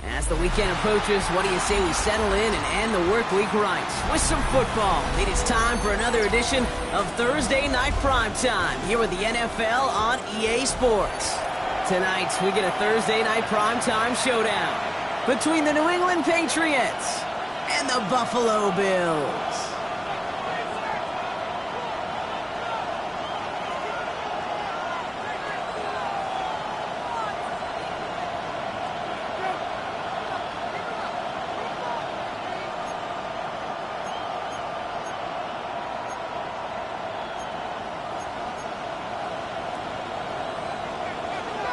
As the weekend approaches, what do you say we settle in and end the work week right with some football? It is time for another edition of Thursday Night Primetime here with the NFL on EA Sports. Tonight, we get a Thursday Night Primetime showdown between the New England Patriots and the Buffalo Bills.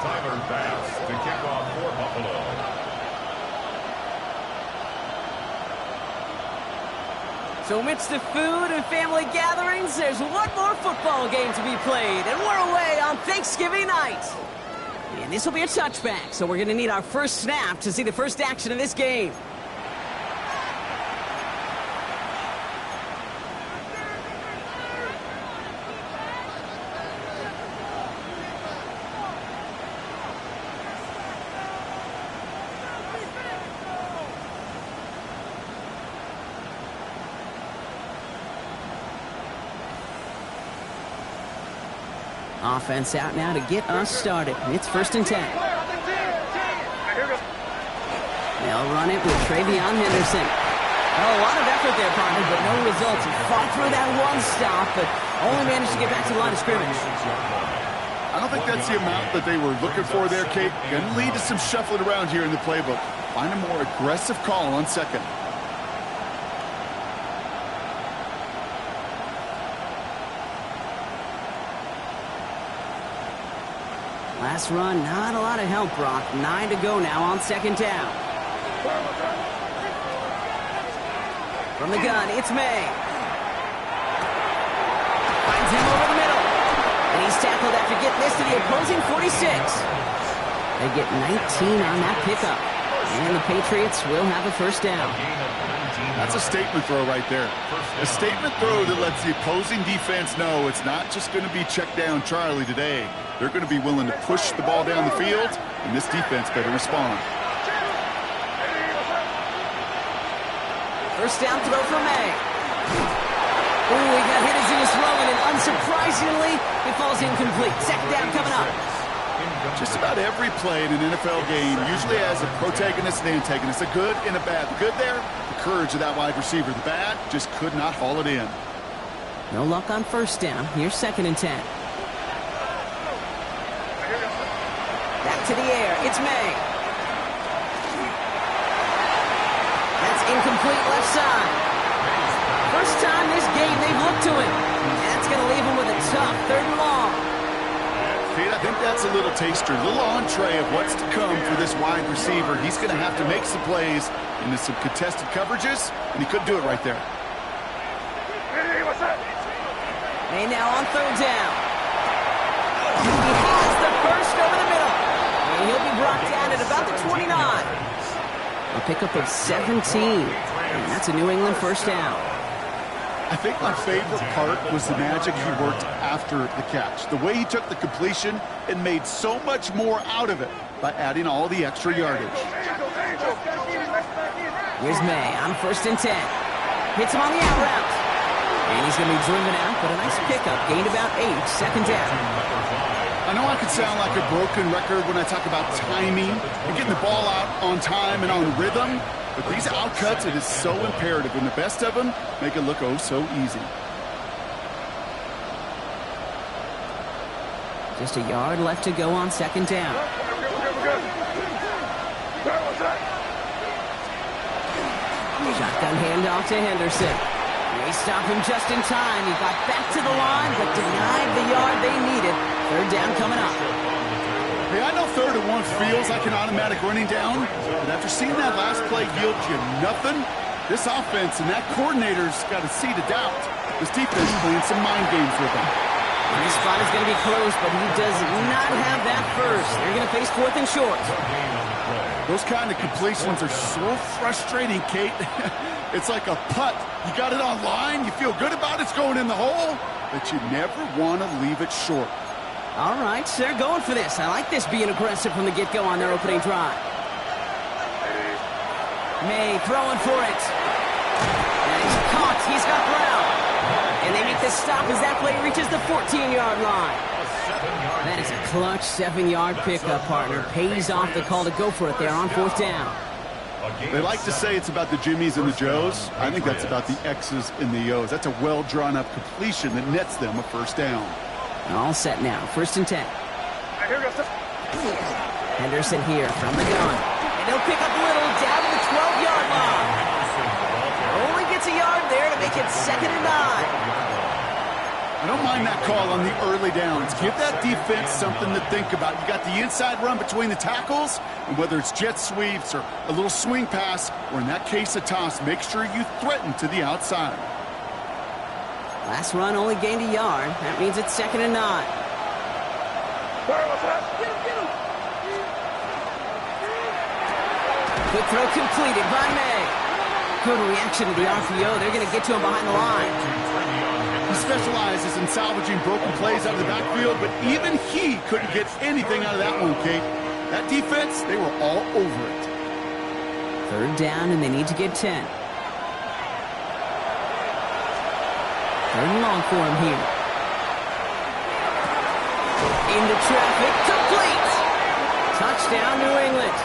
Tyler Bass to kick off for Buffalo. So amidst the food and family gatherings, there's one more football game to be played, and we're away on Thanksgiving night. And this will be a touchback, so we're going to need our first snap to see the first action of this game. Offense out now to get us started. It's 1st and 10. They'll run it with Travion Henderson. Oh, a lot of effort there, partner, but no results. He fought through that one stop, but only managed to get back to the line of scrimmage. I don't think that's the amount that they were looking for there, Kate. Going to lead to some shuffling around here in the playbook. Find a more aggressive call on second. Last run, not a lot of help, Brock. 9 to go now on 2nd down. From the gun, it's May. Finds him over the middle. And he's tackled after getting this to the opposing 46. They get 19 on that pickup. And the Patriots will have a 1st down. That's a statement throw right there. A statement throw that lets the opposing defense know it's not just going to be check down Charlie today. They're going to be willing to push the ball down the field, and this defense better respond. 1st down throw for May. Ooh, he got hit as he was throwing, and unsurprisingly, it falls incomplete. 2nd down coming up. Just about every play in an NFL game usually has a protagonist and antagonist, a good and a bad. The good there, the courage of that wide receiver. The bad, just could not haul it in. No luck on 1st down. Here's 2nd and 10. Back to the air. It's May. That's incomplete left side. First time this game they've looked to him. And that's going to leave him with a tough 3rd and long. Kate, I think that's a little taster, a little entree of what's to come for this wide receiver. He's going to have to make some plays into some contested coverages, and he couldn't do it right there. May now on 3rd down. He has the first over the middle. And he'll be brought down at about the 29. A pickup of 17. And that's a New England 1st down. I think my favorite part was the magic he worked after the catch. The way he took the completion and made so much more out of it by adding all the extra yardage. Here's May on 1st and 10. Hits him on the out route. And he's going to be driven out, but a nice pickup. Gained about 8. 2nd down. I know I could sound like a broken record when I talk about timing and getting the ball out on time and on rhythm. But these outcuts, it is so imperative, and the best of them make it look oh so easy. Just a yard left to go on 2nd down. Shotgun handoff to Henderson. They stopped him just in time. He got back to the line, but denied the yard they needed. 3rd down coming up. Hey, I know 3rd and 1 feels like an automatic running down, but after seeing that last play yield you nothing, this offense and that coordinator's got a seed of doubt. This defense playing some mind games with him. And this spot is going to be close, but he does not have that first. They're going to face 4th and short. Those kind of completions are so frustrating, Kate. It's like a putt. You got it on line, you feel good about it's going in the hole, but you never want to leave it short. All right, so they're going for this. I like this being aggressive from the get-go on their opening drive. May throwing for it. And he's caught. He's got Brown. And they make the stop as that play reaches the 14-yard line. That is a clutch 7-yard pickup, partner. Pays off the call to go for it there on 4th down. They like to say it's about the Jimmies and the Joes. I think that's about the X's and the O's. That's a well-drawn-up completion that nets them a first down. All set now. 1st and 10. Henderson here from the gun. And he'll pick up Little down to the 12-yard line. Only gets a yard there to make it 2nd and 9. I don't mind that call on the early downs. Give that defense something to think about. You got the inside run between the tackles, and whether it's jet sweeps or a little swing pass, or in that case a toss, make sure you threaten to the outside. Last run only gained a yard. That means it's 2nd and 9. Good throw completed by May. Good reaction to the RPO. They're going to get to him behind the line. He specializes in salvaging broken plays out of the backfield, but even he couldn't get anything out of that one, Kate. That defense, they were all over it. 3rd down, and they need to get 10. 3rd and long for him here. Into traffic, complete! Touchdown, New England.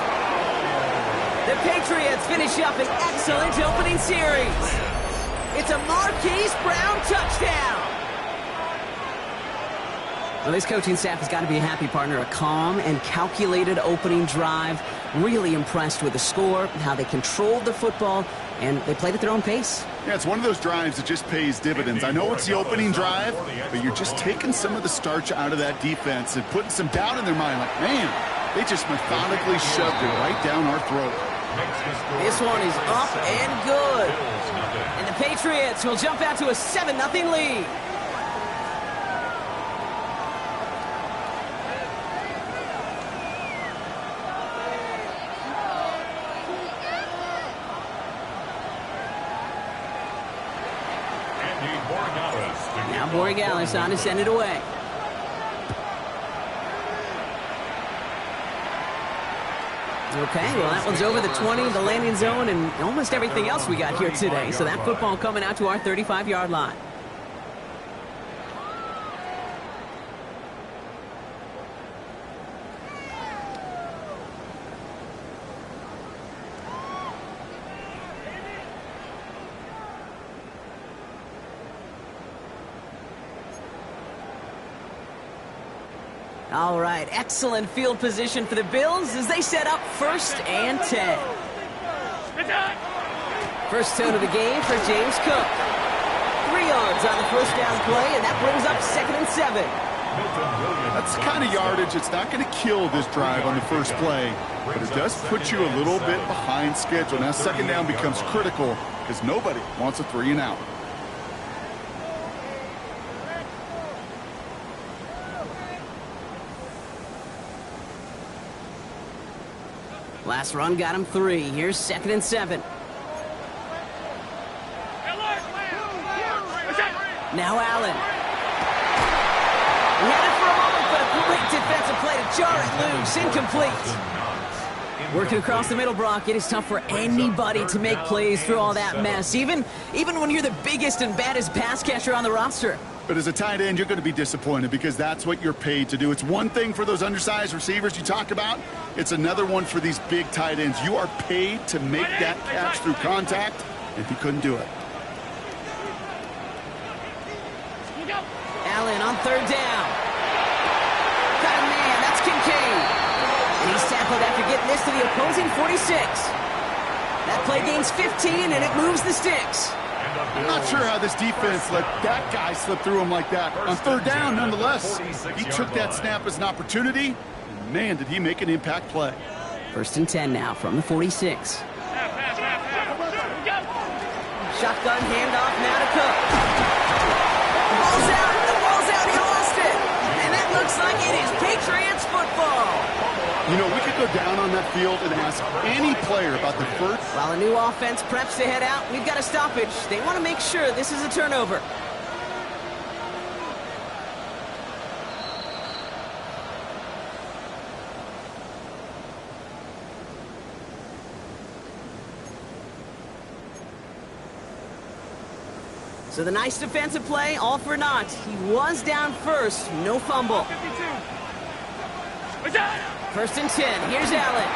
The Patriots finish up an excellent opening series. It's a Marquise Brown touchdown. Well, this coaching staff has got to be a happy partner. A calm and calculated opening drive. Really impressed with the score, how they controlled the football, and they played at their own pace. Yeah, it's one of those drives that just pays dividends. I know it's the opening drive, but you're just taking some of the starch out of that defense and putting some doubt in their mind. Like, man, they just methodically shoved it right down our throat. This one is up and good. And the Patriots will jump out to a 7-0 lead. Now Borregales on to send it away. Okay, well, that one's over the 20, the landing zone, and almost everything else we got here today. So that football coming out to our 35-yard line. All right, excellent field position for the Bills as they set up 1st and 10. First tone of the game for James Cook. 3 yards on the first down play, and that brings up 2nd and 7. That's the kind of yardage. It's not going to kill this drive on the first play, but it does put you a little bit behind schedule. Now 2nd down becomes critical because nobody wants a 3 and out. Last run got him 3. Here's 2nd and 7. Now Allen. He had it for a moment, but a great defensive play to jar it loose. Incomplete. Working across the middle, Brock, it is tough for anybody to make plays through all that mess, even when you're the biggest and baddest pass catcher on the roster. But as a tight end, you're going to be disappointed because that's what you're paid to do. It's one thing for those undersized receivers you talk about. It's another one for these big tight ends. You are paid to make that catch through contact, and he couldn't do it. Allen on 3rd down. Got a man, that's Kincaid. And he's tackled after getting this to the opposing 46. That play gains 15, and it moves the sticks. I'm not sure how this defense let that guy slip through him like that. On 3rd down, nonetheless, he took that snap as an opportunity, and man, did he make an impact play. 1st and 10 now from the 46. Shotgun handoff now to Cook. go down on that field and ask any player about the first. While a new offense preps to head out, we've got a stoppage. They want to make sure this is a turnover. So the nice defensive play, all for naught. He was down first, no fumble. First and 10, here's Allen.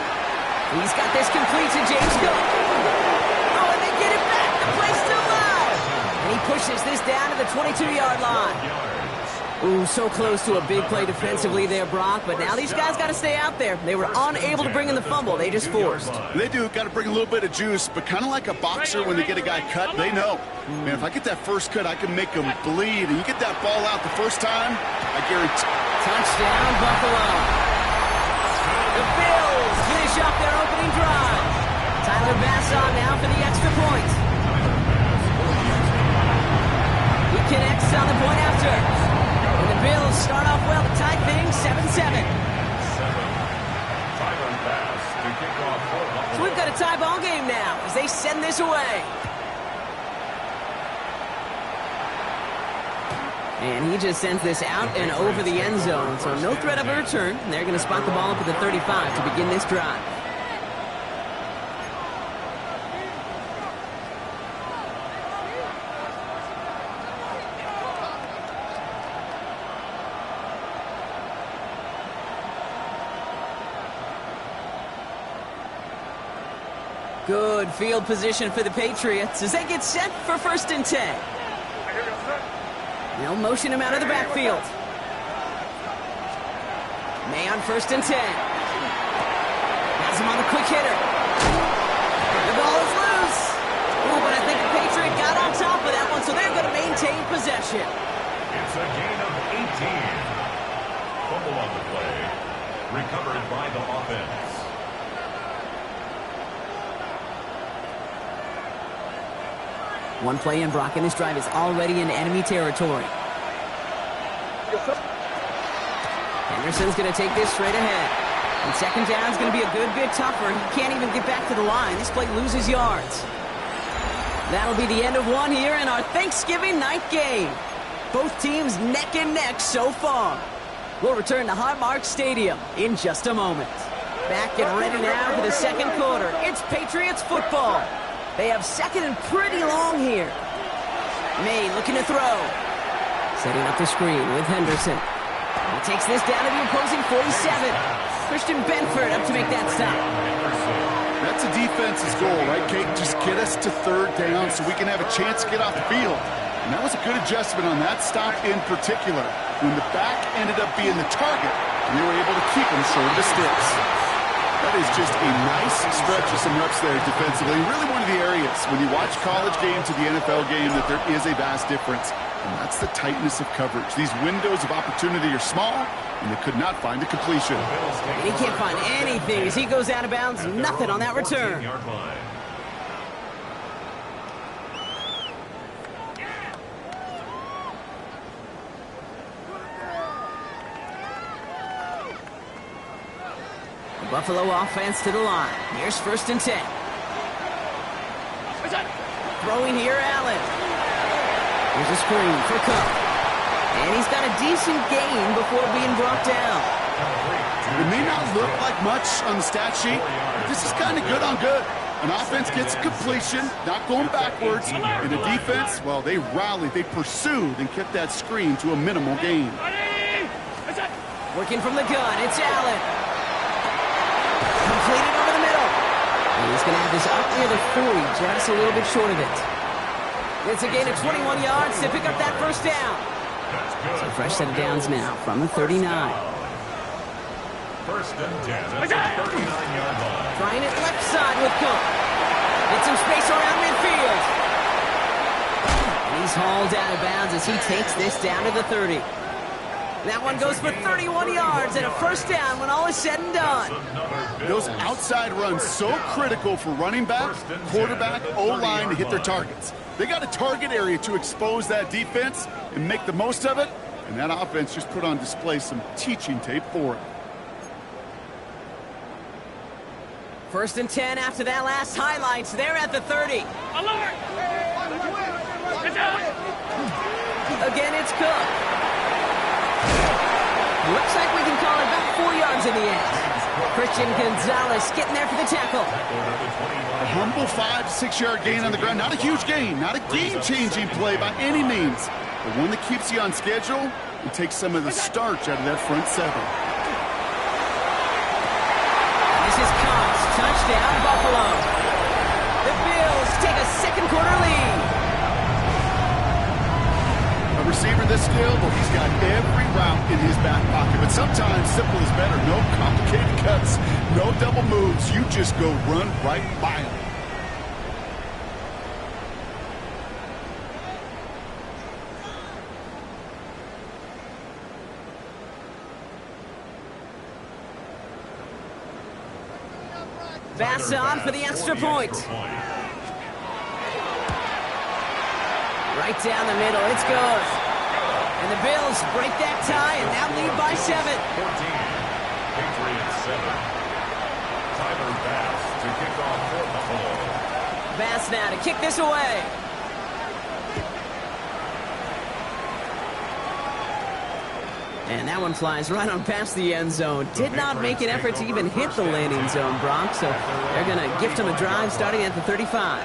He's got this complete to James Cook. Oh, and they get it back, the play's still alive. And he pushes this down to the 22-yard line. Ooh, so close to a big play defensively there, Brock, but now these guys got to stay out there. They were unable to bring in the fumble they just forced. They do, got to bring a little bit of juice, but kind of like a boxer when they get a guy cut, they know. Man, if I get that first cut, I can make him bleed, and you get that ball out the first time, I guarantee. Touchdown, Buffalo. The Bills finish up their opening drive. Tyler Bass on now for the extra point. He connects on the point after. And the Bills start off well to tie things 7-7. So we've got a tie ball game now as they send this away. And he just sends this out and over the end zone. So no threat of a return. And they're going to spot the ball up at the 35 to begin this drive. Good field position for the Patriots as they get set for first and 10. They'll motion him out of the backfield. May on first and 10. Has him on the quick hitter. The ball is loose. Ooh, but I think the Patriot got on top of that one, so they're going to maintain possession. It's a gain of 18. Fumble on the play. Recovered by the offense. One play in, Brock, and this drive is already in enemy territory. Henderson's going to take this straight ahead. And second down is going to be a good bit tougher. He can't even get back to the line. This play loses yards. That'll be the end of one here in our Thanksgiving night game. Both teams neck and neck so far. We'll return to Highmark Stadium in just a moment. Back and ready now for the second quarter. It's Patriots football. They have second and pretty long here. May looking to throw. Setting up the screen with Henderson. He takes this down to the opposing 47. Christian Benford up to make that stop. That's a defense's goal, right, Kate? Just get us to third down so we can have a chance to get off the field. And that was a good adjustment on that stop in particular. When the back ended up being the target, we were able to keep him short of the sticks. That is just a nice stretch of some reps there defensively. Really one of the areas when you watch college game to the NFL game that there is a vast difference. And that's the tightness of coverage. These windows of opportunity are small, and they could not find the completion. And he can't find anything as he goes out of bounds. Nothing on that return. Buffalo offense to the line. Here's first and 10. Throwing here, Allen. Here's a screen for Cook. And he's got a decent gain before being brought down. It may not look like much on the stat sheet, but this is kind of good on good. An offense gets completion, not going backwards. And the defense, well, they rallied, they pursued, and kept that screen to a minimal gain. Working from the gun, it's Allen. Completed over the middle. And he's going to have this up near the 40, just a little bit short of it. It's a gain of 21 yards to pick up that first down. So a fresh set of downs now from the 39. First and 10 at the 39-yard line. Trying it left side with Cook. Get some space around midfield. And he's hauled out of bounds as he takes this down to the 30. That one goes for 31 yards and a first down when all is said and done. Those outside runs so critical for running back, quarterback, O-line to hit their targets. They got a target area to expose that defense and make the most of it, and that offense just put on display some teaching tape for it. First and 10 after that last highlights. They're at the 30. Again, it's Cook. Looks like we can call it about 4 yards in the end. Christian Gonzalez getting there for the tackle. A humble 5 to 6 yard gain on the ground. Not a huge gain, not a game-changing play by any means, but one that keeps you on schedule and takes some of the starch out of that front seven. This is Cox. Touchdown, Buffalo. The Bills take a second quarter lead. A receiver this skilled, well, he's got every route in his back pocket, but sometimes simple is better. No complicated cuts, no double moves. You just go run right by him. Bass on for the extra point. Right down the middle, it's good. And the Bills break that tie and now lead by 7. 14. Patriots 7. Tyler Bass to kick off for Buffalo. Bass now to kick this away. And that one flies right on past the end zone. Did not make an effort to even hit the landing zone, Brock. So they're going to gift him a drive starting at the 35.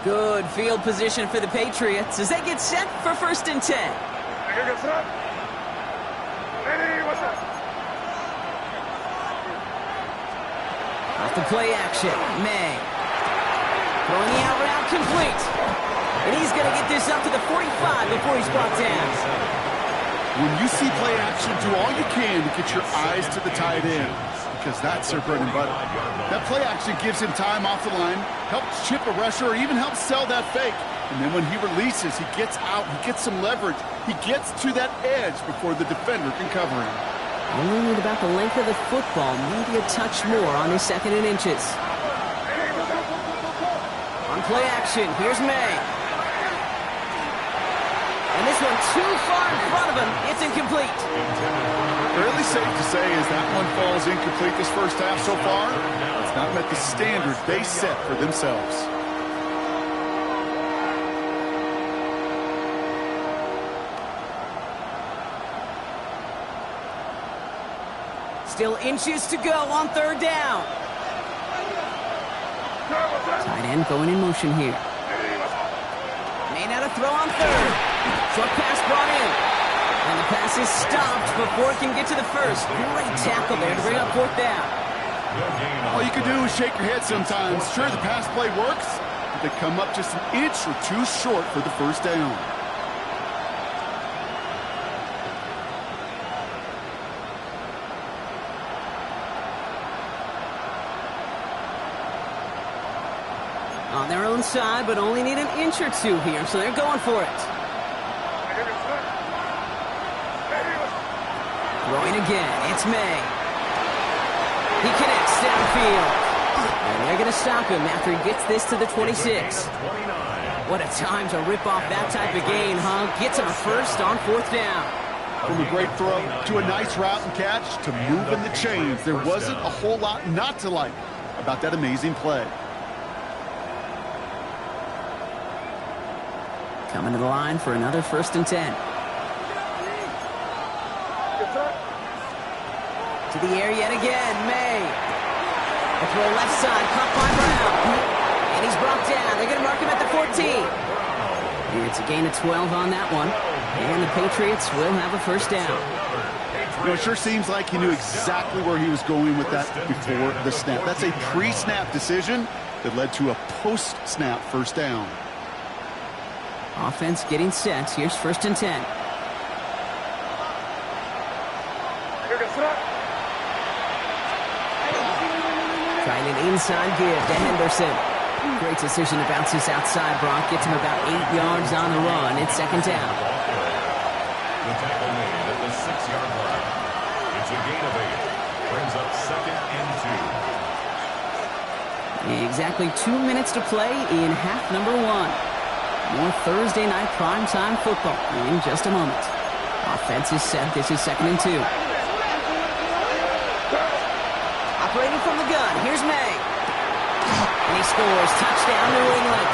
Good field position for the Patriots as they get set for first and 10. Off the play action, May. Throwing the out route complete. And he's going to get this up to the 45 before he's brought down. When you see play action, do all you can to get your eyes to the tight end, because that's their bread and butter. That play action gives him time off the line, helps chip a rusher, or even helps sell that fake. And then when he releases, he gets out, he gets some leverage. He gets to that edge before the defender can cover him. Only need about the length of the football, maybe a touch more on his second and inches. On play action, here's May. And this one too far in front of him, it's incomplete. Fairly safe to say as that one falls incomplete this first half so far, it's not met the standard they set for themselves. Still inches to go on third down. Tight end going in motion here. May not have throw on third. Short pass brought in. And the pass is stopped before it can get to the first. Great tackle there to bring up fourth down. All you can do is shake your head sometimes. Sure, the pass play works, but they come up just an inch or two short for the first down. On their own side, but only need an inch or two here, so they're going for it. Throwing again, it's May. He connects downfield. And they're going to stop him after he gets this to the 26. What a time to rip off that type of gain, huh? Gets him a first on fourth down. From a great throw to a nice route and catch to moving the chains, there wasn't a whole lot not to like about that amazing play. Coming to the line for another first and 10. To the air yet again, May. A throw left side, caught by Brown. And he's brought down. They're going to mark him at the 14. And it's a gain of 12 on that one. And the Patriots will have a first down. You know, it sure seems like he knew exactly where he was going with that before the snap. That's a pre-snap decision that led to a post-snap first down. Offense getting set. Here's first and 10. Trying an inside give to Henderson. Great decision to bounce this outside, Brock. Gets him about 8 yards on the run. It's second down. The tackle made at the 6-yard line. It's a gain of 8. Brings up second and 2. Exactly 2 minutes to play in half number 1. More Thursday night primetime football in just a moment. Offense is set. This is 2nd and 2. Operating from the gun, here's May. And he scores. Touchdown, New England.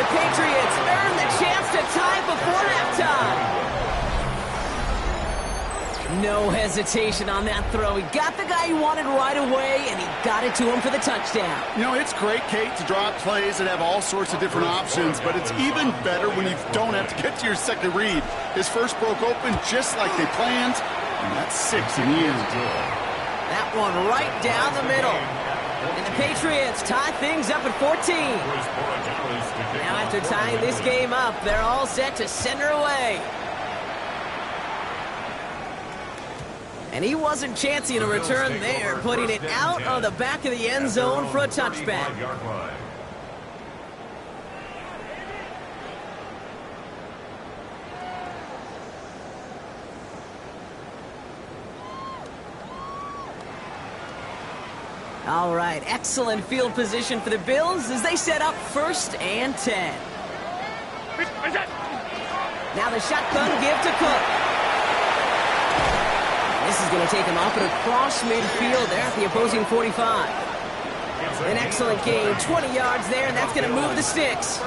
The Patriots earn the chance to tie before halftime. No hesitation on that throw. He got the guy he wanted right away, and he got it to him for the touchdown. You know, it's great, Kate, to draw up plays and have all sorts of different options, but it's even better when you don't have to get to your second read. His first broke open just like they planned, and that's 6 in the end. That one right down the middle. And the Patriots tie things up at 14. Now after tying this game up, they're all set to send her away. And he wasn't chancing a return there, putting it out of the back of the end zone for a touchback. All right, excellent field position for the Bills as they set up 1st and 10. Now the shotgun give to Cook. This is going to take him off and across midfield there at the opposing 45. An excellent gain, 20 yards there, and that's going to move the sticks.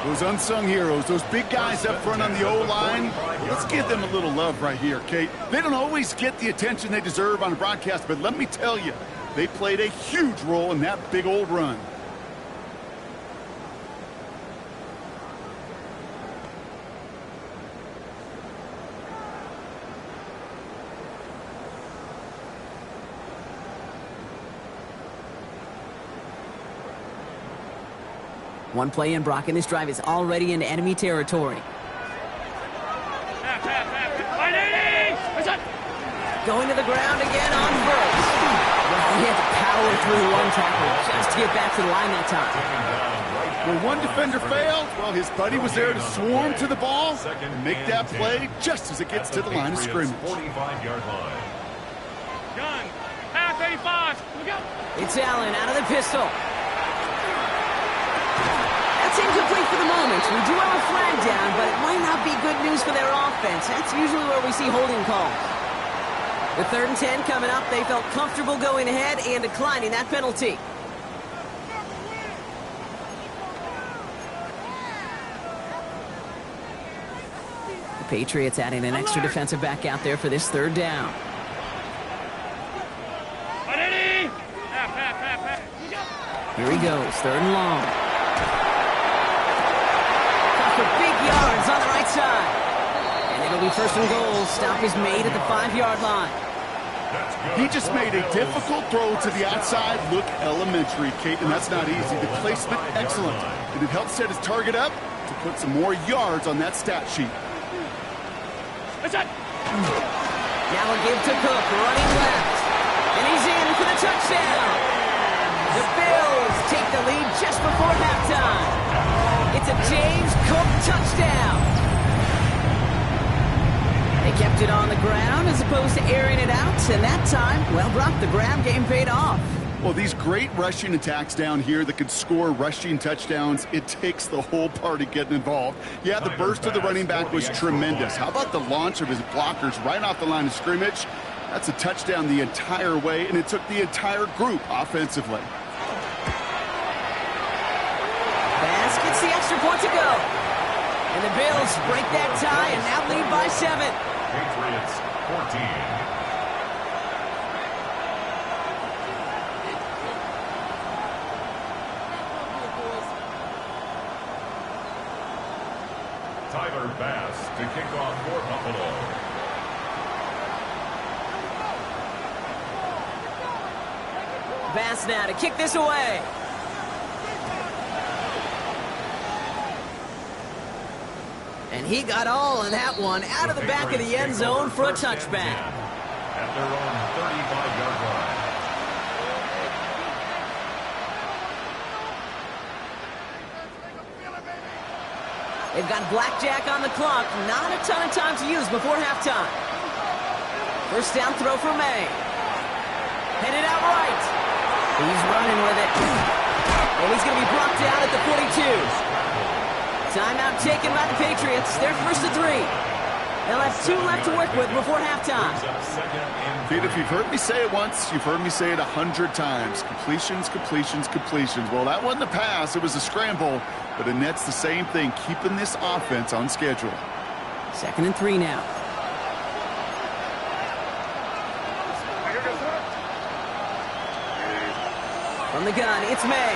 Those unsung heroes, those big guys up front on the O-line, let's give them a little love right here, Kate. They don't always get the attention they deserve on the broadcast, but let me tell you, they played a huge role in that big old run. One play in, Brock, and this drive is already into enemy territory. Going to the ground again on Burks. Well, he had to power through one tackle just to get back to the line that time. When one defender failed, well, his buddy was there to swarm to the ball and make that play just as it gets to the line of scrimmage. 45-yard line. Gun, half 85, look out. It's Allen out of the pistol. That's incomplete for the moment. We do have a flag down, but it might not be good news for their offense. That's usually where we see holding calls. With 3rd and 10 coming up, they felt comfortable going ahead and declining that penalty. The Patriots adding an extra defensive back out there for this 3rd down. Here he goes, 3rd and long. For big yards on the right side. And it'll be 1st and goal. Stop is made at the 5-yard line. He just made a difficult throw to the outside look elementary, Kate, and that's not easy. The placement, excellent. And it helped set his target up to put some more yards on that stat sheet. Now a give to Cook, running left. And he's in for the touchdown. The Bills take the lead just before halftime. It's a James Cook touchdown. They kept it on the ground as opposed to airing it out, and that time, well, Brock, the ground game paid off. Well, these great rushing attacks down here that could score rushing touchdowns, it takes the whole party getting involved. Yeah, the burst of the running back was tremendous. How about the launch of his blockers right off the line of scrimmage? That's a touchdown the entire way, and it took the entire group offensively. Bass gets the extra point to go. And the Bills break that tie and now lead by 7. Patriots 14. Tyler Bass to kick off for Buffalo. Bass now to kick this away. And he got all in that one out of the back of the end zone for a touchback. At their own 35-yard line. They've got blackjack on the clock. Not a ton of time to use before halftime. 1st down throw for May. Headed out right. He's running with it. And he's going to be brought down at the 42. Timeout taken by the Patriots. They're first to 3. They'll have 2 left to work with before halftime. Kid, if you've heard me say it once, you've heard me say it 100 times. Completions, completions, completions. Well, that wasn't a pass. It was a scramble. But the Nets the same thing, keeping this offense on schedule. 2nd and 3 now. From the gun, it's May.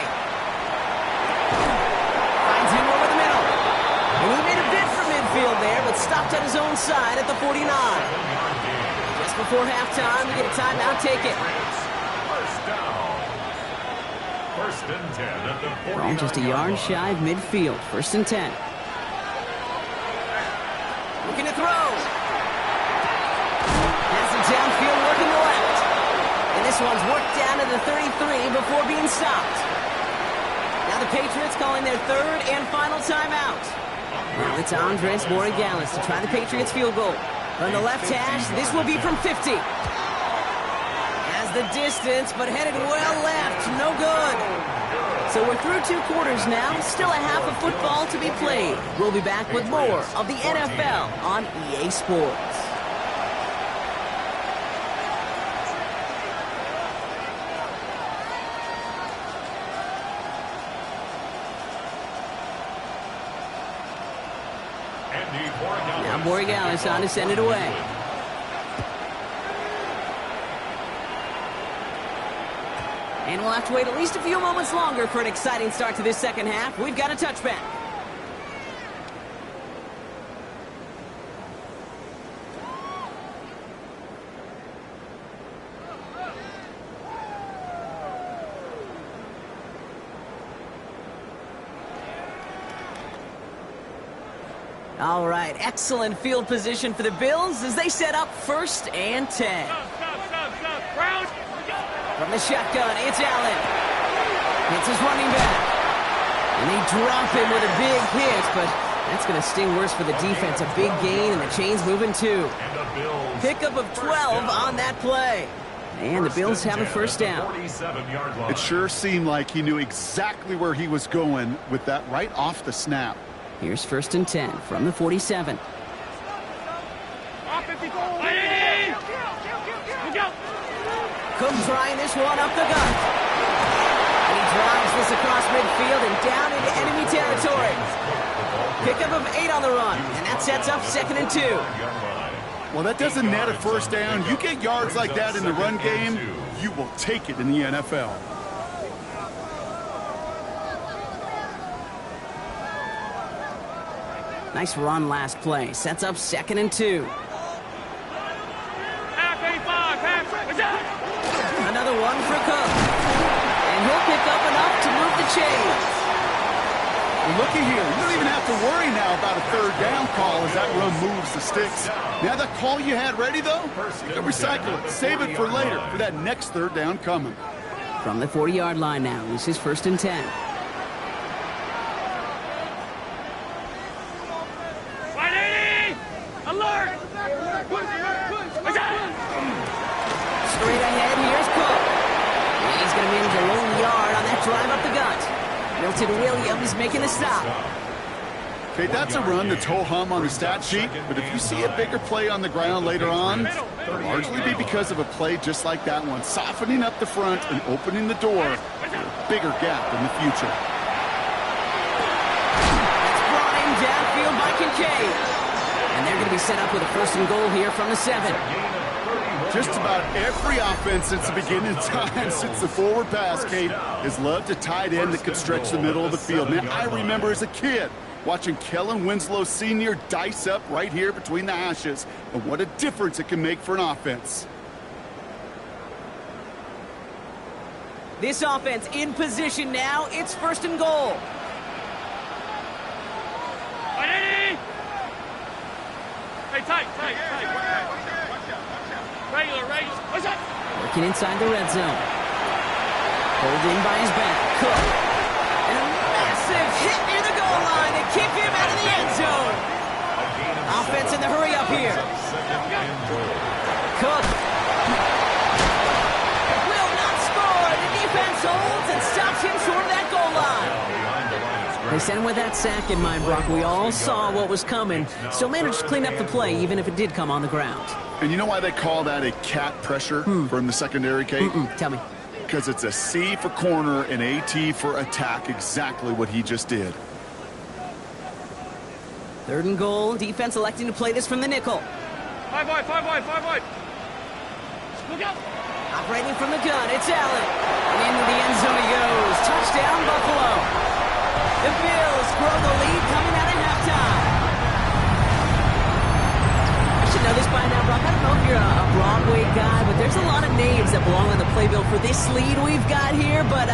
Finds him over the middle. And he made a bid for midfield there, but stopped at his own side at the 49. Just before halftime, we get a timeout taken. First down. First and 10 at the 49. Ball just a yard shy of midfield. 1st and 10. Looking to throw. Has it downfield, working the left. And this one's worked down to the 33 before being stopped. Now the Patriots calling their 3rd and final timeout. Well, it's Andres Borregales to try the Patriots field goal. From the left hash, this will be from 50. Has the distance, but headed well left. No good. So we're through 2 quarters now. Still a half of football to be played. We'll be back with more of the NFL on EA Sports. Now Borregales on to send it away. And we'll have to wait at least a few moments longer for an exciting start to this second half. We've got a touchback. All right, excellent field position for the Bills as they set up 1st and 10. Round. From the shotgun, it's Allen. It's his running back. And they drop him with a big hit, but that's going to sting worse for the defense. A big gain, and the chain's moving too. Pickup of 12 on that play. And the Bills have a 1st down. It sure seemed like he knew exactly where he was going with that right off the snap. Here's 1st and 10 from the 47. Cook trying this one up the gut. And he drives this across midfield and down into enemy territory. Pickup of 8 on the run, and that sets up 2nd and 2. Well, that doesn't net a 1st down. You get yards like that in the run game, you will take it in the NFL. Nice run last play. Sets up 2nd and 2. Another one for Cook. And he'll pick up enough to move the chains. Well, looky here. You don't even have to worry now about a 3rd down call as that run moves the sticks. Now that call you had ready, though, you can recycle it. Save it for later for that next 3rd down coming. From the 40-yard line now, this is 1st and 10. Alert! Straight ahead, here's Cook. He's going to manage a lone yard on that drive up the gut. Milton Williams making the stop. Okay, that's a run that's ho-hum on the stat sheet, but if you see a bigger play on the ground later on, it'll largely be because of a play just like that one, softening up the front and opening the door for a bigger gap in the future. That's brought in downfield by Kincaid. And they're going to be set up with a 1st and goal here from the 7. Just about every offense since the beginning of time, since the forward pass, Kate, has loved a tight end that could stretch the middle of the field. Man, I remember as a kid watching Kellen Winslow Sr. dice up right here between the hashes. And what a difference it can make for an offense. This offense in position now. It's 1st and goal. Hey, tight. Regular race. What's up? Working inside the red zone. Pulled in by his back. Cook. And a massive hit near the goal line to keep him out of the end zone. Offense in the hurry up here. Cook. Will not score. The defense holds and stops him short of that goal sent him with that sack in mind, Brock. We all saw what was coming. Still managed to clean up the play, even if it did come on the ground. And you know why they call that a cat pressure from the secondary, Kate? Tell me. Because it's a C for corner and a T for attack, exactly what he just did. 3rd and goal. Defense electing to play this from the nickel. 5 wide, 5 wide, 5 wide. Look out. Operating from the gun, it's Allen. And into the end zone he goes. Touchdown, Buffalo. The Bills grow the lead coming out of halftime. I should know this by now, Brock. I don't know if you're a Broadway guy, but there's a lot of names that belong on the playbill for this lead we've got here. But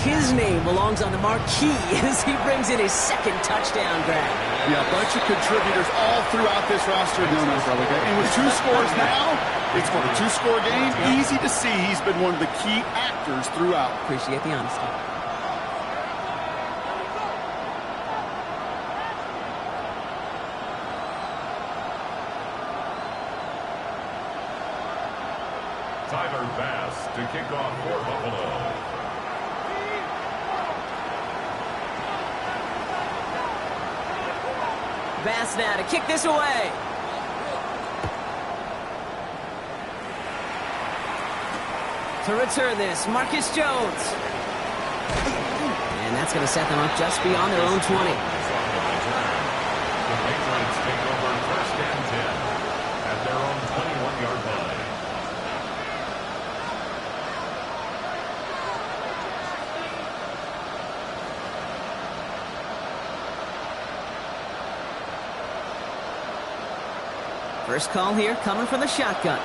his name belongs on the marquee as he brings in his 2nd touchdown grab. Yeah, a bunch of contributors all throughout this roster. No, brother. And with 2 scores now, it's for a 2-score game. Easy to see he's been one of the key actors throughout. Appreciate the honesty. Tyler Bass to kick off for Buffalo. Bass now to kick this away. To return this, Marcus Jones. And that's going to set them up just beyond their own 20. The Patriots take over 1st and 10 at their own 21-yard line. First call here coming from the shotgun.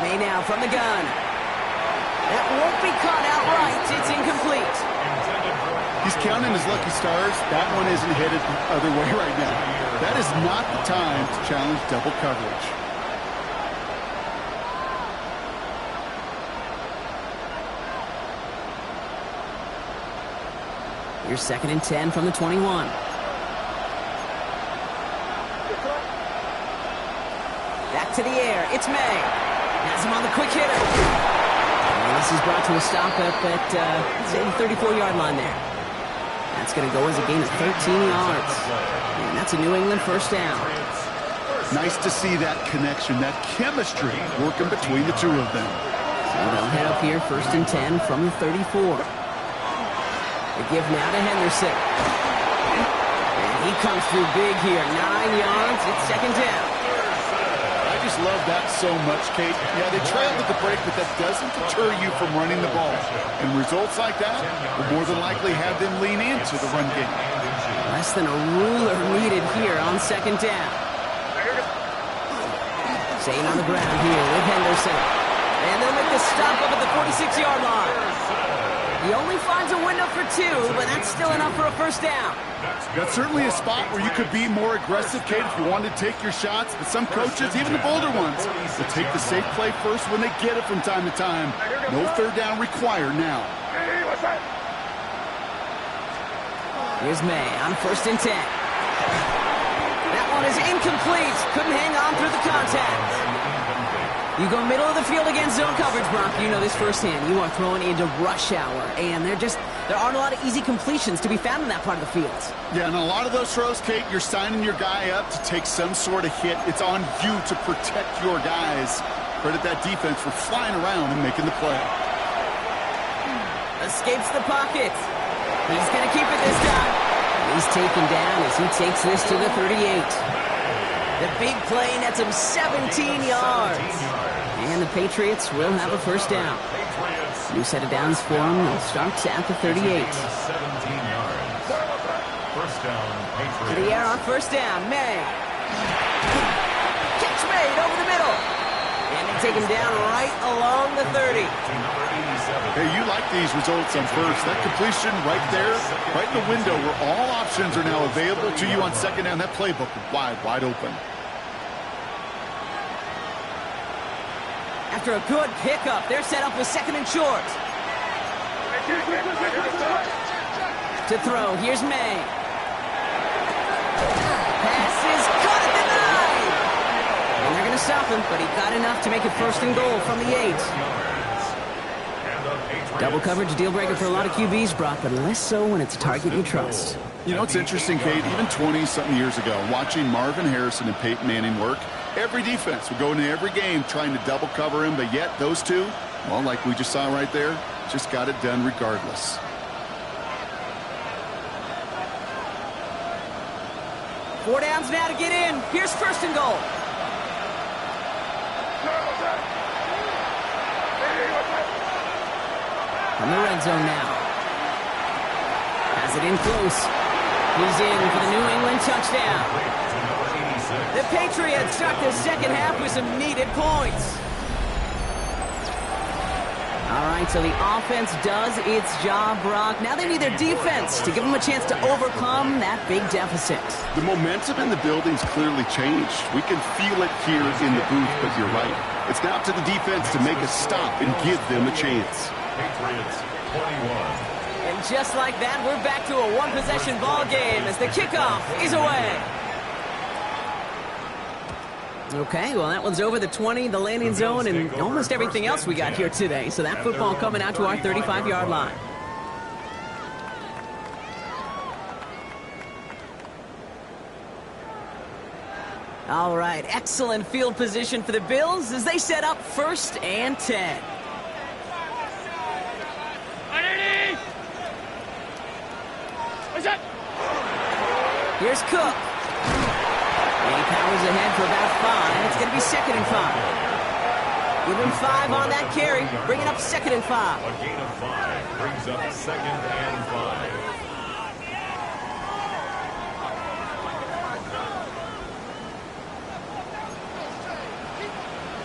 May now from the gun. That won't be caught outright. It's incomplete. He's counting his lucky stars. That one isn't headed the other way right now. That is not the time to challenge double coverage. Here's 2nd and 10 from the 21. Back to the air. It's May. Has him on the quick hitter. And this is brought to a stop up at the 34-yard line there. That's going to go as a gain of 13 yards. And that's a New England 1st down. Nice to see that connection, that chemistry working between the 2 of them. So they'll head up here 1st and 10 from the 34. They give now to Henderson. And he comes through big here. 9 yards. It's 2nd down. I just love that so much, Kate. Yeah, they trailed at the break, but that doesn't deter you from running the ball. And results like that will more than likely have them lean into the run game. Less than a ruler needed here on 2nd down. Staying on the ground here with Henderson. And they'll make the stop up at the 46-yard line. He only finds a window for 2, but that's still enough for a 1st down. That's certainly a spot where you could be more aggressive, Kate, if you wanted to take your shots. But some coaches, even the bolder ones, will take the safe play first when they get it from time to time. No 3rd down required now. Here's May on 1st and 10. That one is incomplete. Couldn't hang on through the contact. You go middle of the field against zone coverage, Brock. You know this firsthand. You are throwing into rush hour, and there aren't a lot of easy completions to be found in that part of the field. Yeah, and a lot of those throws, Kate, you're signing your guy up to take some sort of hit. It's on you to protect your guys. Credit that defense for flying around and making the play. Escapes the pocket. He's going to keep it this time. He's taken down as he takes this to the 38. The big play nets him 17 yards. And the Patriots will have a 1st down. New set of downs for him. They'll start at the 38. 17 yards. 1st down, Patriots. To the air on 1st down. May. Catch made over the middle. And they take him down right along the 30. Hey, you like these results on 1st. That completion right there, right in the window where all options are now available to you on 2nd down. That playbook wide open. After a good pickup, they're set up with 2nd and short. To throw, here's May. Pass is caught at the 9. And they're going to stop him, but he got enough to make it 1st and goal from the 8. And the Patriots Double coverage, deal breaker for a lot of QBs, Brock, but less so when it's a target you trust. You know, it's interesting, Kate, even 20-something years ago, watching Marvin Harrison and Peyton Manning work, every defense would go into every game trying to double cover him, but yet those two, well, like we just saw right there, just got it done regardless. Four downs now to get in. Here's first and goal. From the red zone now. Has it in close. He's in for the New England touchdown. The Patriots start the second half with some needed points. All right, so the offense does its job, Brock. Now they need their defense to give them a chance to overcome that big deficit. The momentum in the building's clearly changed. We can feel it here in the booth, but you're right. It's now up to the defense to make a stop and give them a chance. Patriots 21. And just like that, we're back to a one-possession ball game as the kickoff is away. Okay, well, that one's over the 20, the landing zone, and almost everything else we got here today. So that football coming out to our 35-yard line. All right, excellent field position for the Bills as they set up 1st and 10. Here's Cook. And he powers ahead for about 5. It's going to be 2nd and 5. Give him 5 on that carry. Bring it up 2nd and 5. A gain of 5 brings up 2nd and 5.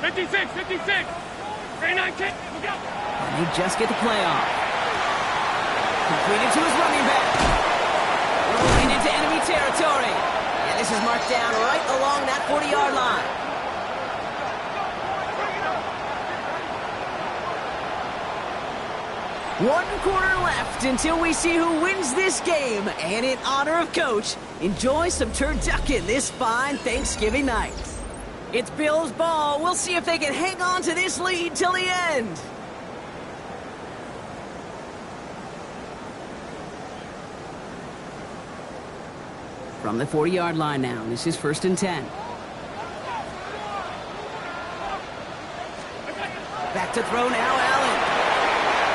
And he just get the play off. Completed to his running back. Rolling into enemy territory. And this is marked down right along that 40-yard line. One quarter left until we see who wins this game. And in honor of Coach, enjoy some turducken this fine Thanksgiving night. It's Bills ball. We'll see if they can hang on to this lead till the end. From the 40-yard line now, this is 1st and 10. Back to throw now, Allen.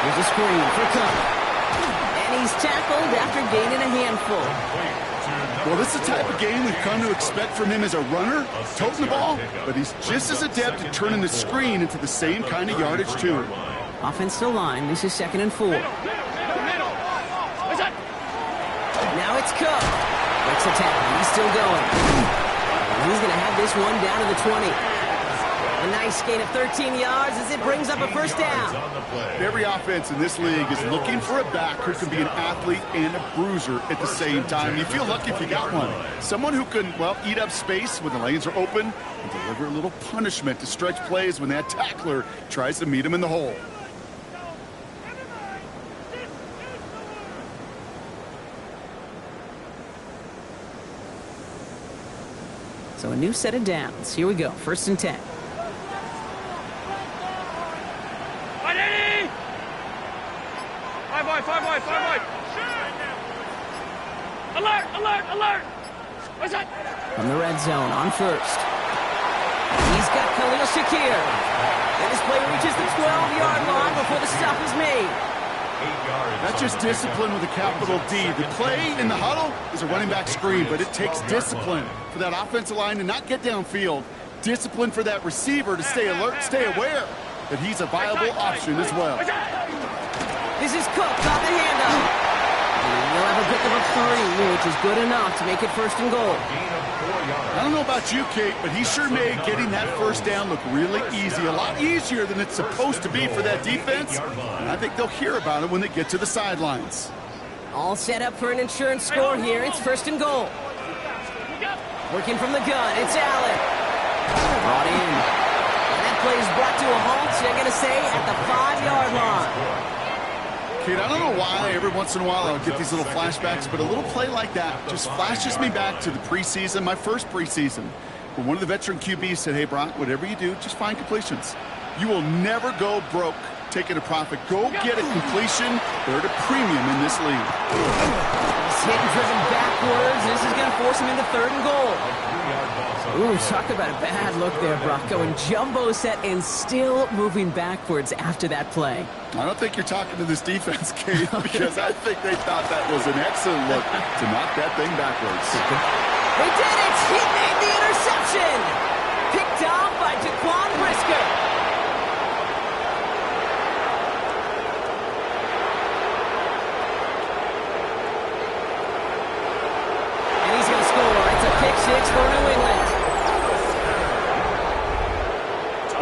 Here's a screen for Cook. And he's tackled after gaining a handful. Well, this is the type of game we've come to expect from him as a runner, toting the ball, but he's just as adept at turning the screen into the same kind of yardage, too. Offensive line, this is 2nd and 4. Now it's Cook. Breaks the tackle. He's still going. And he's going to have this one down to the 20. A nice gain of 13 yards as it brings up a 1st down. Every offense in this league is looking for a back who can be an athlete and a bruiser at the same time. You feel lucky if you got one. Someone who can, well, eat up space when the lanes are open and deliver a little punishment to stretch plays when that tackler tries to meet him in the hole. So a new set of downs. Here we go. 1st and 10. Five wide. Alert! What's that? From the red zone on 1st. He's got Khalil Shakir. And this play reaches the 12-yard line before the stop is made. That's just discipline with a capital D. The play in the huddle is a running back screen, but it takes discipline for that offensive line to not get downfield. Discipline for that receiver to stay alert, stay aware that he's a viable option as well. This is Cook on the handoff. And he'll have a pick of a 3, which is good enough to make it 1st and goal. I don't know about you, Kate, but he sure made getting that 1st down look really easy. A lot easier than it's supposed to be for that defense. And I think they'll hear about it when they get to the sidelines. All set up for an insurance score here. It's 1st and goal. Working from the gun, it's Allen. Brought in. And that play is brought to a halt, so they're going to say at the 5-yard line. Kate, I don't know why every once in a while I'll get these little flashbacks, but a little play like that just flashes me back to the preseason, my first preseason, where one of the veteran QBs said, hey, Brock, whatever you do, just find completions. You will never go broke taking a profit. Go get a completion. They're at a premium in this league. He's hit and driven backwards. This is going to force him into 3rd and goal. Ooh, talk about a bad look there, Brock. Going jumbo set and still moving backwards after that play. I don't think you're talking to this defense, Kate, because I think they thought that was an excellent look to knock that thing backwards. They did it! He made the interception! Picked off by Jaquan Brisker. And he's going to score. It's a pick 6 for New England.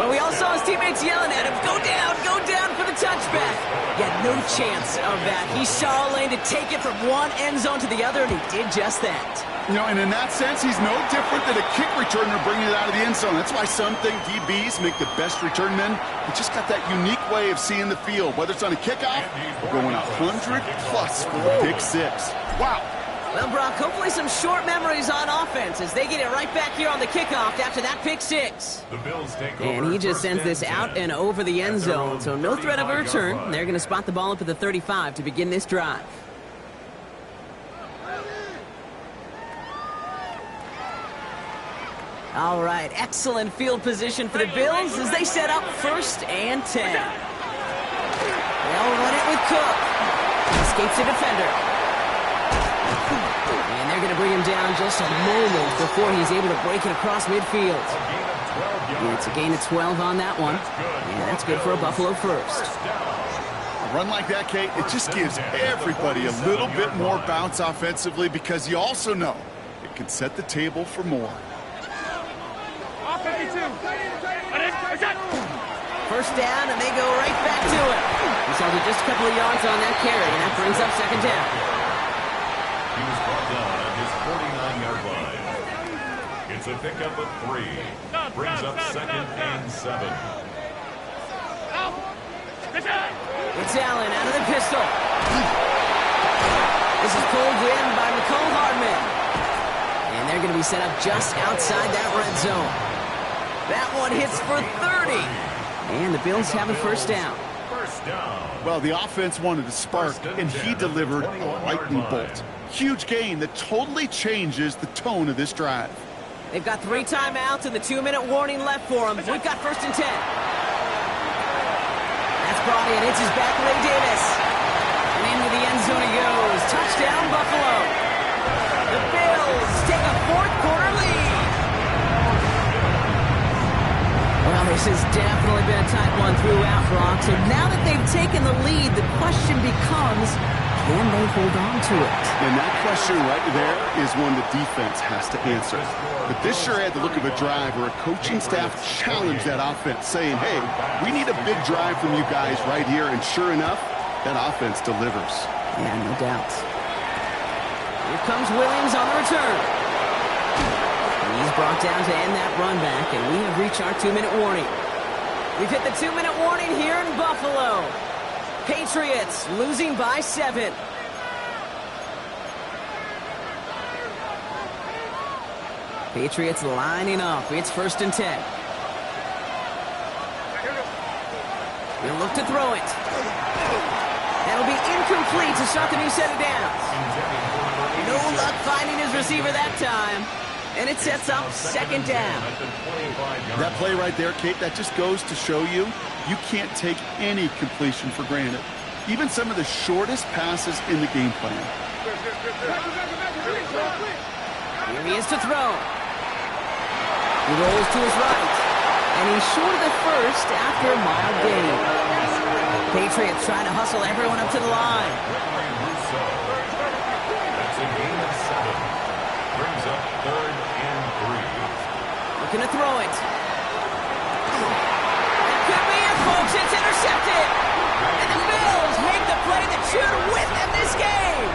Well, we all saw his teammates yelling at him, go down for the touchback. He had no chance of that. He saw a lane to take it from one end zone to the other, and he did just that. You know, and in that sense, he's no different than a kick returner bringing it out of the end zone. That's why some think DBs make the best return men. They just got that unique way of seeing the field, whether it's on a kickoff or going 100+ for a pick 6. Wow. Well, Brock, hopefully some short memories on offense as they get it right back here on the kickoff after that pick 6. The Bills take over. And he just sends this out and over the end zone, so no threat of a return. They're going to spot the ball up at the 35 to begin this drive. All right, excellent field position for the Bills as they set up 1st and 10. They'll run it with Cook. Escapes the defender. And they're going to bring him down just a moment before he's able to break it across midfield. And it's a gain of 12 on that one. And that's good for a Buffalo first. A run like that, Kate, it just gives everybody a little bit more bounce offensively because you also know it can set the table for more. 1st down, and they go right back to it. He's held it just a couple of yards on that carry, and that brings up 2nd down. He was brought down on his 49-yard line. It's a pickup of 3. Brings up 2nd and 7. It's Allen out of the pistol. This is pulled in by Mecole Hardman. And they're going to be set up just outside that red zone. That one hits for 30. And the Bills have a 1st down. Well, the offense wanted to spark, and he delivered a lightning bolt. Huge gain that totally changes the tone of this drive. They've got 3 timeouts and the 2-minute warning left for them. We've got 1st and 10. That's brought in. It's his back, Ray Davis. And into the end zone he goes. Touchdown, Buffalo. The Bills take a 4th quarter lead. Well, this has definitely been a tight one throughout, Brock. So now that they've taken the lead, the question becomes, can they hold on to it? And that question right there is one the defense has to answer. But this sure had the look of a drive where a coaching staff challenged that offense, saying, hey, we need a big drive from you guys right here. And sure enough, that offense delivers. Yeah, no doubt. Here comes Williams on the return. He's brought down to end that run back, and we have reached our 2-minute warning. We've hit the 2-minute warning here in Buffalo. Patriots losing by 7. Patriots lining up. It's 1st and 10. He'll look to throw it. That'll be incomplete to start the new set of downs. No luck finding his receiver that time. And it sets up 2nd down. That play right there, Kate, that just goes to show you can't take any completion for granted. Even some of the shortest passes in the game plan. Here he is to throw. He rolls to his right. And he's short of the 1st after a mild gain. Patriots trying to hustle everyone up to the line. That's a gain of 7. Brings up 3rd and 3. Looking to throw it. That could be it, folks. It's intercepted. And the Bills make the play that should win them this game.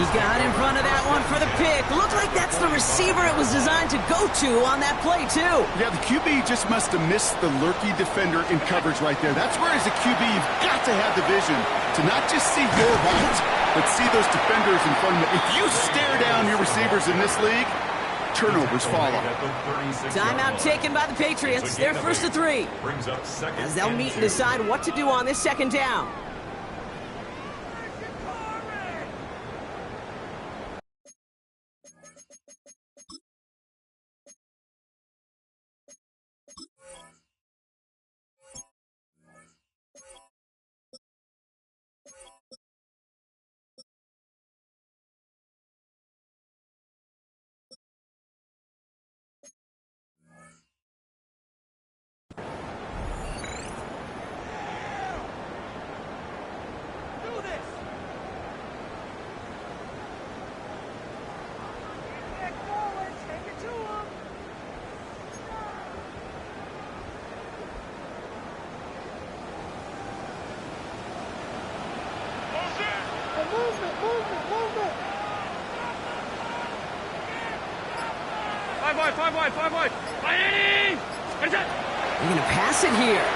He got in front of that one for the pick. Looked like that's the receiver it was designed to go to on that play, too. Yeah, the QB just must have missed the lurky defender in coverage right there. That's where, as a QB, you've got to have the vision to not just see your right, but see those defenders in front of you. If you stare down your receivers in this league, turnovers follow. Timeout taken by the Patriots. They're first to 3. As they'll meet and decide what to do on this second down. Five wide. They're going to pass it here.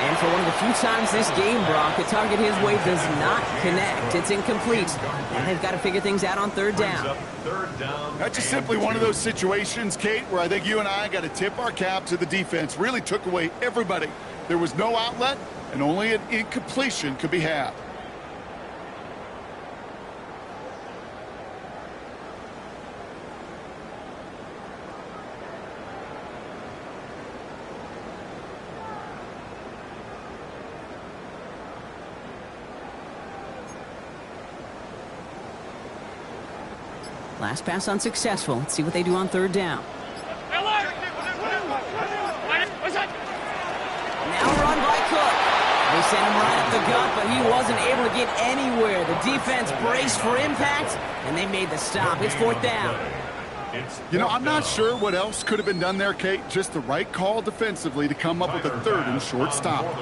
And for one of the few times this game, Brock, the target his way does not connect. It's incomplete. And they've got to figure things out on third down. That's just simply one of those situations, Kate, where I think you and I got to tip our cap to the defense. Really took away everybody. There was no outlet, and only an incompletion could be had. Last pass unsuccessful. Let's see what they do on third down. Now run by Cook. They sent him right up the gut, but he wasn't able to get anywhere. The defense braced for impact, and they made the stop. It's fourth down. You know, I'm not sure what else could have been done there, Kate. Just the right call defensively to come up with a third and short stop. A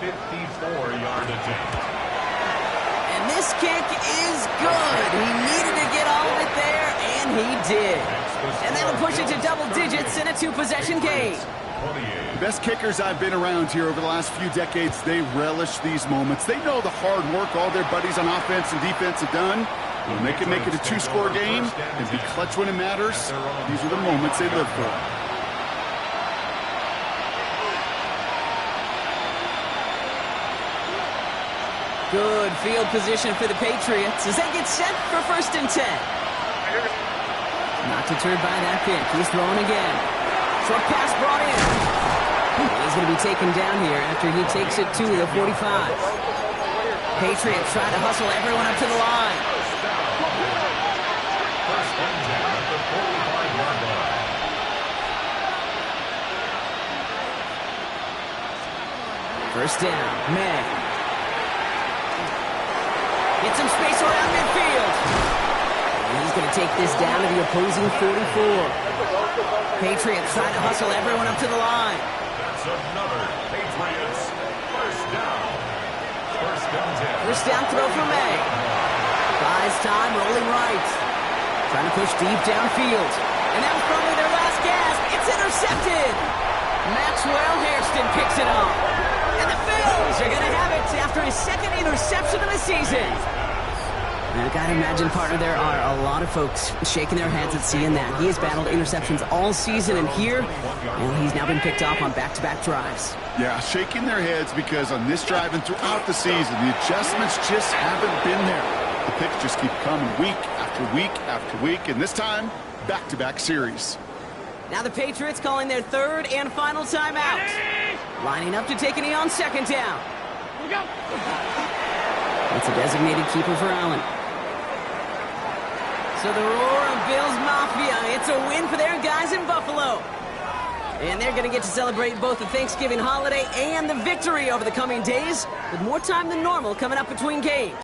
54-yard attempt. And this kick is good. He needed to get all of it there, and he did. And that'll push it to double digits in a 2-possession game. The best kickers I've been around here over the last few decades, they relish these moments. They know the hard work all their buddies on offense and defense have done. When they can make it a 2-score game and be clutch when it matters, these are the moments they live for. Good field position for the Patriots as they get set for first and 10. Not deterred by that pick. He's throwing again. Short pass brought in. He's going to be taken down here after he takes it to the 45. Patriots try to hustle everyone up to the line. First down, May. Get some space around midfield. And he's going to take this down to the opposing 44. Patriots trying to hustle everyone up to the line. That's another Patriots first down. First down throw for May. Buys time, rolling right. Trying to push deep downfield. And that was probably their last gasp. It's intercepted. Maxwell Hairston picks it up. And the Bills are going to have it after his second interception of the season. Now, I gotta imagine, partner, there are a lot of folks shaking their heads at seeing that. He has battled interceptions all season, and here, well, he's now been picked off on back-to-back drives. Yeah, shaking their heads because on this drive and throughout the season, the adjustments just haven't been there. The picks just keep coming week after week after week, and this time, back-to-back series. Now the Patriots calling their third and final timeout. Lining up to take a knee on second down. It's a designated keeper for Allen. So the roar of Bills Mafia, it's a win for their guys in Buffalo. And they're going to get to celebrate both the Thanksgiving holiday and the victory over the coming days, with more time than normal coming up between games.